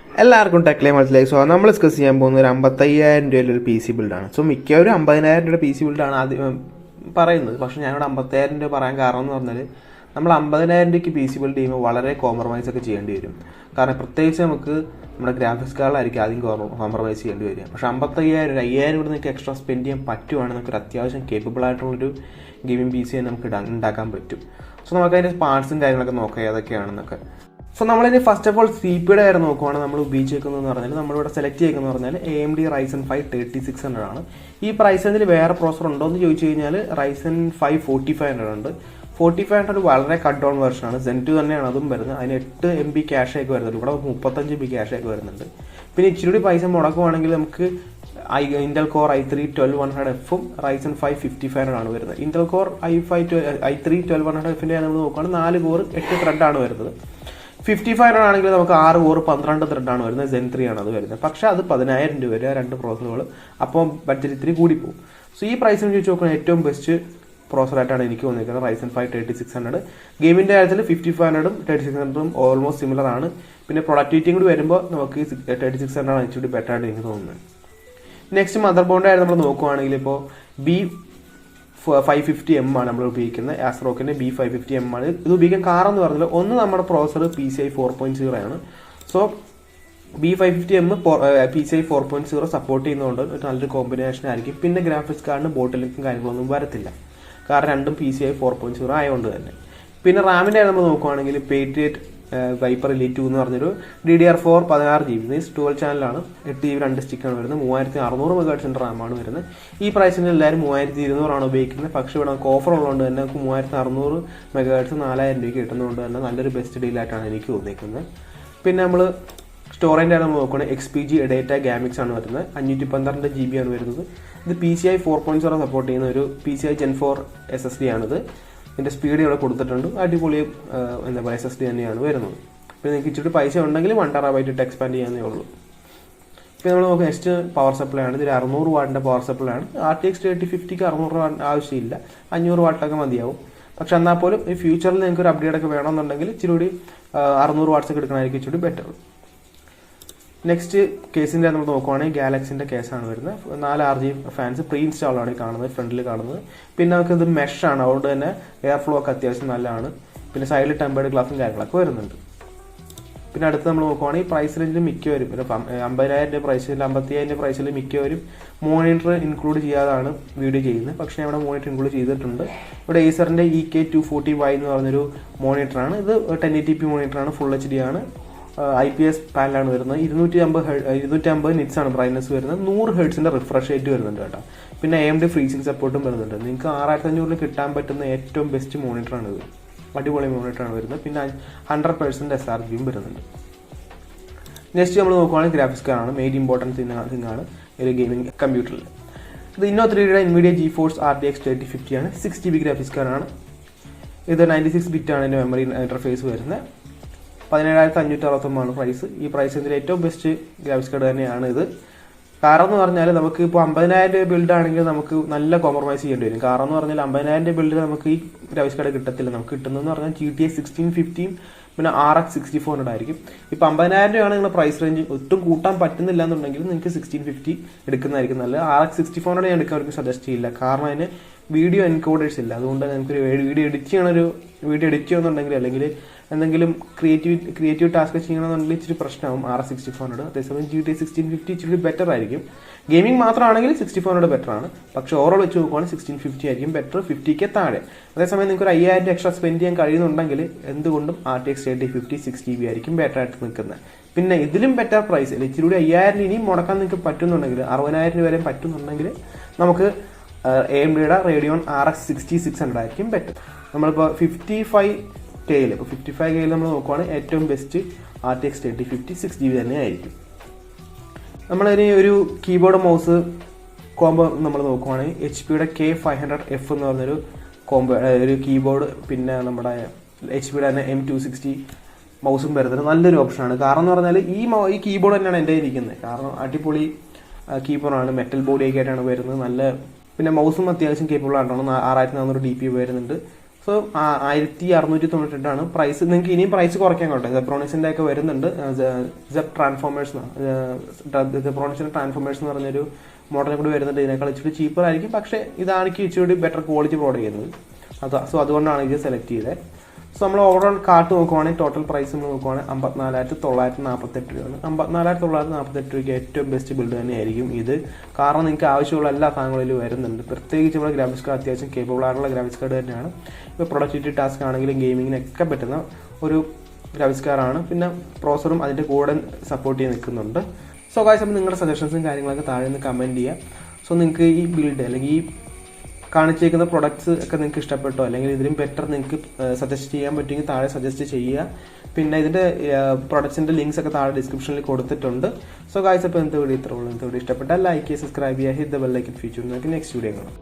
എല്ലാവർക്കും ടെക്ലേ മനസ്സിലായി. സോ നമ്മൾ ഡിസ്കസ് ചെയ്യാൻ പോകുന്ന ഒരു 55,000 രൂപയിൽ ഒരു പി സി ബിൽഡാണ്. സോ മിക്കവരും 50,000 രൂപയുടെ പി സി ബിൽഡാണ് ആദ്യം പറയുന്നത്. പക്ഷേ ഞാനിവിടെ 50,000 രൂപ പറയാൻ കാരണം എന്ന് പറഞ്ഞാൽ നമ്മൾ 50,000 രൂപയ്ക്ക് പി സി ബിൽഡ് ചെയ്യുമ്പോൾ വളരെ കോംപ്രമൈസ് ഒക്കെ ചെയ്യേണ്ടി വരും. കാരണം പ്രത്യേകിച്ച് നമുക്ക് നമ്മുടെ ഗ്രാഫിക്സ് കാർഡിലായിരിക്കും ആദ്യം കോംപ്രമൈസ് ചെയ്യേണ്ടി വരിക. പക്ഷേ 55,000 ഒരു 5,000 കൂടെ നിങ്ങൾക്ക് എക്സ്ട്രാ സ്പെൻഡ് ചെയ്യാൻ പറ്റുവാണെങ്കിൽ നമുക്ക് ഒരു അത്യാവശ്യം കേപ്പബിൾ ആയിട്ടുള്ളൊരു ഗെയിമിംഗ് പി സി നമുക്ക് ഉണ്ടാക്കാൻ പറ്റും. സോ നമുക്ക് അതിൻ്റെ പാർട്സും കാര്യങ്ങളൊക്കെ നോക്കാം ഏതൊക്കെയാണെന്നൊക്കെ. സോ നമ്മളിനി ഫസ്റ്റ് ഓഫ് ഓൾ സി പിയുടെ കാര്യം നോക്കുവാണെങ്കിൽ നമ്മൾ ഉപയോഗിച്ചേക്കുന്നതെന്ന് പറഞ്ഞാൽ നമ്മളിവിടെ സെലക്ട് ചെയ്യുന്നതെന്ന് പറഞ്ഞാൽ AMD Ryzen 5 3600 ആണ്. ഈ പ്രൈസ് റേഞ്ചിൽ വേറെ പ്രോസർ ഉണ്ടോ എന്ന് ചോദിച്ചു കഴിഞ്ഞാൽ Ryzen 5 4500 ഉണ്ട്. 4500 വളരെ കട്ട് ഡൗൺ വെർഷനാണ്. Zen 2 തന്നെയാണ് അതും വരുന്നത്. അതിന് 8 MB ക്യാഷൊക്കെ വരുന്നുണ്ട്. ഇവിടെ 35 MB ക്യാഷൊക്കെ വരുന്നുണ്ട്. പിന്നെ ഇച്ചിരി കൂടി പൈസ മുടക്കുവാണെങ്കിൽ നമുക്ക് ഇന്റൽ കോർ i3 12100Fഉം Ryzen 5 5500 ആണ് വരുന്നത്. ഇന്റൽ കോർ i3 12100Fന്റെ നമ്മൾ നോക്കുകയാണെങ്കിൽ 4 കോർ 8 ത്രെഡാണ് വരുന്നത്. 5500 ആണെങ്കിൽ നമുക്ക് 6 കോർ 12 ത്രെഡാണ് വരുന്നത്. Zen 3 ആണ് അത് വരുന്നത്. പക്ഷേ അത് 10,000 രൂപ വരെ രണ്ട് പ്രോസറുകൾ. അപ്പോൾ ബഡ്ജറ്റ് ഇത്തിരി കൂടിപ്പോകും. സോ ഈ പ്രൈസിന് ചോദിച്ച് നോക്കുന്ന ഏറ്റവും ബെസ്റ്റ് പ്രോസറായിട്ടാണ് എനിക്ക് വന്നിരിക്കുന്നത് Ryzen 5 3600. ഗെയിമിൻ്റെ കാര്യത്തിൽ 5500ഉം 3600ഉം ഓൾമോസ്റ്റ് സിമിലർ ആണ്. പിന്നെ പ്രൊഡക്ടിവിറ്റിയും കൂടി വരുമ്പോൾ നമുക്ക് 3600 ആണ് ഇച്ചിരി ബെറ്റർ ആയിട്ട് എനിക്ക് തോന്നുന്നത്. നെക്സ്റ്റ് മദർ ബോർഡ് ആയിട്ട് നമ്മൾ നോക്കുവാണെങ്കിൽ ഇപ്പോൾ B550M ആണ് നമ്മൾ ഉപയോഗിക്കുന്നത്. ആസ്ട്രോക്കിൻ്റെ B550M ആണ് ഇത് ഉപയോഗിക്കാൻ കാരണം എന്ന് പറഞ്ഞാൽ ഒന്ന് നമ്മുടെ പ്രോസർ PCI 4.0 ആണ്. സോ B550M PCI 4.0 സപ്പോർട്ട് ചെയ്യുന്നതുകൊണ്ട് ഒരു നല്ലൊരു കോമ്പിനേഷൻ ആയിരിക്കും. പിന്നെ ഗ്രാഫിക്സ് കാർഡിന് ബോട്ടിലിക്കും കാര്യങ്ങളൊന്നും വരത്തില്ല, കാരണം രണ്ടും PCI 4.0 ആയതുകൊണ്ട് തന്നെ. പിന്നെ റാമിൻ്റെ നമ്മൾ നോക്കുവാണെങ്കിൽ പേട്രിയറ്റ് വൈപ്പർ എലീറ്റ് 2 എന്ന് പറഞ്ഞൊരു DDR4 16GB 12 ചാനലാണ്. 8GB 2 സ്റ്റിക്കാണ് വരുന്നത്. 3600 MHz റാമാണ് വരുന്നത്. ഈ പ്രൈസിന് എല്ലാവരും 3200 ആണ് ഉപയോഗിക്കുന്നത്. പക്ഷേ ഇവിടെ നമുക്ക് ഓഫർ ഉള്ളതുകൊണ്ട് തന്നെ നമുക്ക് 3600 MHz 4000 രൂപയ്ക്ക് കിട്ടുന്നതുകൊണ്ട് തന്നെ നല്ലൊരു ബെസ്റ്റ് ഡീലായിട്ടാണ് എനിക്ക് തോന്നിയിരിക്കുന്നത്. പിന്നെ നമ്മൾ സ്റ്റോറേജിൻ്റെ നമ്മൾ നോക്കുകയാണെങ്കിൽ XPG ഡേറ്റ ഗാമിക്സ് ആണ് വരുന്നത്. 512 GB ആണ് വരുന്നത്. ഇത് PCI 4.0 സപ്പോർട്ട് ചെയ്യുന്ന ഒരു PCI Gen 4 SSD ആണിത്. ഇതിൻ്റെ സ്പീഡ് ഇവിടെ കൊടുത്തിട്ടുണ്ട്. അടിപൊളി എന്താ പറയുക SSD തന്നെയാണ് വരുന്നത്. പിന്നെ നിങ്ങൾക്ക് ഇച്ചിരി പൈസ ഉണ്ടെങ്കിൽ 1 TB ഇട്ട് എക്സ്പാൻഡ് ചെയ്യാനേ ഉള്ളൂ. പിന്നെ നമ്മൾ നോക്കുക നെക്സ്റ്റ് പവർ സപ്ലൈ ആണ്. ഇതിൽ 600 വാട്ടിൻ്റെ പവർ സപ്ലൈ ആണ്. RTX 3050ക്ക് 600 വാട്ട് ആവശ്യമില്ല, 500 വാട്ടൊക്കെ മതിയാവും. പക്ഷെ എന്നാൽ പോലും ഈ ഫ്യൂച്ചറിൽ നിങ്ങൾക്ക് ഒരു അപ്ഡേറ്റ് ഒക്കെ വേണമെന്നുണ്ടെങ്കിൽ ഇച്ചിരി കൂടി 600 വാട്ട്സ് ഒക്കെ എടുക്കണമായിരിക്കും ഇച്ചിരി ബെറ്റർ. നെക്സ്റ്റ് കേസിൻ്റെ നമ്മൾ നോക്കുവാണെങ്കിൽ ഗാലക്സിൻ്റെ കേസാണ് വരുന്നത്. 4 RGB ഫാൻസ് പ്രീ ഇൻസ്റ്റാളാണ് കാണുന്നത്, ഫ്രണ്ടിൽ കാണുന്നത്. പിന്നെ നമുക്ക് ഇത് മെഷാണ്, അതുകൊണ്ട് തന്നെ എയർ ഫ്ലോ ഒക്കെ അത്യാവശ്യം നല്ലതാണ്. പിന്നെ സൈഡിൽ ടെമ്പേർഡ് ഗ്ലാസും കാര്യങ്ങളൊക്കെ വരുന്നുണ്ട്. പിന്നെ അടുത്ത് നമ്മൾ നോക്കുവാണെങ്കിൽ പ്രൈസ് റേഞ്ചിൽ മിക്കവരും പിന്നെ 50,000 രൂപ പ്രൈസിൽ 55,000 രൂപ പ്രൈസിൽ മിക്കവരും മോണിറ്റർ ഇൻക്ലൂഡ് ചെയ്യാതാണ് വീഡിയോ ചെയ്യുന്നത്. പക്ഷേ ഇവിടെ മോണിറ്റർ ഇൻക്ലൂഡ് ചെയ്തിട്ടുണ്ട്. ഇവിടെ ഏസറിൻ്റെ EK240Y എന്ന് പറഞ്ഞൊരു മോണിറ്ററാണ്. ഇത് 1080p മോണിറ്ററാണ്, ഫുൾ HD ആണ്, IPS പാനലാണ് വരുന്നത്. 250 നിറ്റ്സ് ആണ് ബ്രൈറ്റ്നസ് വരുന്നത്. 100 ഹെർട്സിൻ്റെ റിഫ്രഷ് റേറ്റ് വരുന്നുണ്ട് കേട്ടോ. പിന്നെ AMD ഫ്രീസിംഗ് സപ്പോർട്ടും വരുന്നുണ്ട്. നിങ്ങൾക്ക് 6500 കിട്ടാൻ പറ്റുന്ന ഏറ്റവും ബെസ്റ്റ് മോണിറ്ററാണിത്. അടിപൊളി മോണിറ്ററാണ് വരുന്നത്. പിന്നെ 100% SRGയും വരുന്നുണ്ട്. നെക്സ്റ്റ് നമ്മൾ നോക്കുകയാണെങ്കിൽ ഗ്രാഫിക്സ് കാർഡാണ്. മെയിൻ ഇമ്പോർട്ടൻറ്റ് തിങ്ങാണ് ഒരു ഗെയിമിംഗ് കമ്പ്യൂട്ടറിൽ. ഇത് Inno3Dയുടെ NVIDIA GeForce RTX 3050 ആണ്. 6GB ഗ്രാഫിക്സ് കാർഡാണ്. ഇത് 96 ബിറ്റാണ് എൻ്റെ മെമ്മറി ഇൻ്റർഫേസ് വരുന്നത്. 17,569 പ്രൈസ്. ഈ പ്രൈസ് ഇതിൽ ഏറ്റവും ബെസ്റ്റ് ഗ്രാഫിക്സ് കാർഡ് തന്നെയാണ് ഇത്. കാരണം എന്ന് പറഞ്ഞാൽ നമുക്ക് ഇപ്പോൾ 50,000 രൂപ ബിൽഡ് ആണെങ്കിൽ നമുക്ക് നല്ല കോംപ്രമൈസ് ചെയ്യേണ്ടി വരും. കാരണം എന്ന് പറഞ്ഞാൽ 50,000 രൂപ ബിൽഡ് നമുക്ക് ഈ ഗ്രാഫിക്സ് കാർഡ് കിട്ടത്തില്ല. നമുക്ക് കിട്ടുന്നതെന്ന് പറഞ്ഞാൽ GTX 1650 പിന്നെ RX 6400 ആയിരിക്കും. ഇപ്പോൾ 50,000 രൂപയാണ് നിങ്ങൾ പ്രൈസ് റേഞ്ച് ഒട്ടും കൂട്ടാൻ പറ്റുന്നില്ല എന്നുണ്ടെങ്കിൽ നിങ്ങൾക്ക് 1650 എടുക്കുന്നതായിരിക്കും നല്ലത്. RX 6400 ഞാൻ എടുക്കാൻ സജസ്റ്റ് ചെയ്യില്ല, കാരണം അതിന് വീഡിയോ എൻകോഡേഴ്സ് ഇല്ല. അതുകൊണ്ട് നമുക്കൊരു വീഡിയോ എഡിറ്റ് ചെയ്യുന്നുണ്ടെങ്കിൽ അല്ലെങ്കിൽ എന്തെങ്കിലും ക്രിയേറ്റീവ് ടാസ്ക് ചെയ്യണമെന്നുണ്ടെങ്കിൽ ഇച്ചിരി പ്രശ്നമാവും RX 6400. അതേസമയം GTX 1650 ഇച്ചിരി ബെറ്റർ ആയിരിക്കും. ഗെയിമിംഗ് മാത്രമാണെങ്കിൽ 6400 ബെറ്റർ ആണ്. പക്ഷേ ഓവറോൾ വെച്ച് നോക്കുവാണെങ്കിൽ 1650 ആയിരിക്കും ബെറ്റർ, 50K താഴെ. അതേസമയം നിങ്ങൾക്ക് ഒരു 5,000 എക്സ്ട്രാ സ്പെൻഡ് ചെയ്യാൻ കഴിയുന്നുണ്ടെങ്കിൽ എന്തുകൊണ്ടും RTX 3050 6GB ആയിരിക്കും ബെറ്റർ ആയിട്ട് നിൽക്കുന്നത്. പിന്നെ ഇതിലും ബെറ്റർ പ്രൈസിൽ ഇച്ചിരി കൂടി 5,000 ഇനിയും മുടക്കാൻ നിങ്ങൾക്ക് പറ്റുന്നുണ്ടെങ്കിൽ 60,000 രൂപ വരെ പറ്റുന്നുണ്ടെങ്കിൽ നമുക്ക് AMDയുടെ Radeon RX 6600 ആയിരിക്കും ബെറ്റർ. നമ്മളിപ്പോൾ 55Kയിൽ നമ്മൾ നോക്കുവാണെങ്കിൽ ഏറ്റവും ബെസ്റ്റ് RTX 3050 6GB തന്നെ ആയിരിക്കും. നമ്മളിനി ഒരു കീബോർഡ് മൗസ് കോംബോ നമ്മൾ നോക്കുവാണെങ്കിൽ HPയുടെ K500F എന്ന് പറഞ്ഞൊരു ഒരു കീബോർഡ്, പിന്നെ നമ്മുടെ HPയുടെ തന്നെ M260 മൗസും വരുന്നത് നല്ലൊരു ഓപ്ഷനാണ്. കാരണം എന്ന് പറഞ്ഞാൽ ഈ കീബോർഡ് തന്നെയാണ് എൻ്റെ ഇരിക്കുന്നത്. കാരണം അടിപൊളി കീബോർഡാണ്, മെറ്റൽ ബോഡിയൊക്കെ ആയിട്ടാണ് വരുന്നത്. നല്ല പിന്നെ മൗസും അത്യാവശ്യം കേപ്പബിൾ ആയിട്ടാണ്. 6400 DP വരുന്നുണ്ട്. So 1692 price. നിങ്ങൾക്ക് ഇനിയും പ്രൈസ് കുറയ്ക്കാൻ കേട്ടോ. സെബ്രോണിക്സിൻ്റെ ഒക്കെ വരുന്നുണ്ട്. സെബ്രോണിക്സിൻ്റെ ട്രാൻസ്ഫോമേഴ്സ് എന്ന് പറഞ്ഞൊരു മോഡലും കൂടി വരുന്നുണ്ട്. ഇതിനേക്കാൾ ഇച്ചിരി ചീപ്പർ ആയിരിക്കും, പക്ഷേ ഇതാണ് ഇച്ചിരി ബെറ്റർ ക്വാളിറ്റി പ്രോഡക്റ്റ് ചെയ്യുന്നത്. സോ അതുകൊണ്ടാണ് ഇത് സെലക്ട് ചെയ്തത്. സോ നമ്മൾ ഓവറോൾ കാർട്ട് നോക്കുവാണെങ്കിൽ ടോട്ടൽ പ്രൈസ് നമ്മൾ നോക്കുവാണെങ്കിൽ 54,948 രൂപയാണ്. 54,948 രൂപയ്ക്ക് ഏറ്റവും ബെസ്റ്റ് ബിൽഡ് തന്നെയായിരിക്കും ഇത്. കാരണം നിങ്ങൾക്ക് ആവശ്യമുള്ള എല്ലാ സാധനങ്ങളിലും വരുന്നുണ്ട്. പ്രത്യേകിച്ച് നമ്മുടെ ഗ്രാഫിക്സ് കാർഡ് അത്യാവശ്യം കേപ്പബിൾ ആയിട്ടുള്ള ഗ്രാഫിക്സ് കാർഡ് തന്നെയാണ്. ഇപ്പോൾ പ്രൊഡക്ടിവിറ്റി ടാസ്ക് ആണെങ്കിലും ഗെയിമിങ്ങിനൊക്കെ പറ്റുന്ന ഒരു ഗ്രാഫിക്സ് കാർഡാണ്. പിന്നെ പ്രോസറും അതിൻ്റെ കൂടെ സപ്പോർട്ട് ചെയ്ത് നിൽക്കുന്നുണ്ട്. സോ ഗായ്സ്, അപ്പോൾ നിങ്ങളുടെ സജഷൻസും കാര്യങ്ങളൊക്കെ താഴെ നിന്ന് കമൻറ്റ് ചെയ്യുക. സോ നിങ്ങൾക്ക് ഈ ബിൽഡ് അല്ലെങ്കിൽ ഈ കാണിച്ചേക്കുന്ന പ്രൊഡക്ട്സ് ഒക്കെ നിങ്ങൾക്ക് ഇഷ്ടപ്പെട്ടോ, അല്ലെങ്കിൽ ഇതിലും ബെറ്റർ നിങ്ങൾക്ക് സജസ്റ്റ് ചെയ്യാൻ പറ്റുമെങ്കിൽ താഴെ സജസ്റ്റ് ചെയ്യുക. പിന്നെ ഇതിൻ്റെ പ്രൊഡക്ട്സിൻ്റെ ലിങ്ക്സ് ഒക്കെ താഴെ ഡിസ്ക്രിപ്ഷനിൽ കൊടുത്തിട്ടുണ്ട്. സോ ഗായ്സ്, അപ്പോൾ ഇന്നത്തെ വീഡിയോ ഇത്രയുള്ളൂ. ഇന്നത്തെ വീഡിയോ ഇഷ്ടപ്പെട്ടാൽ ലൈക്ക് ചെയ്യുക, സബ്സ്ക്രൈബ് ചെയ്യുക, hit the bell icon feature. നിങ്ങൾക്ക് നെക്സ്റ്റ് വീഡിയോ കാണാം.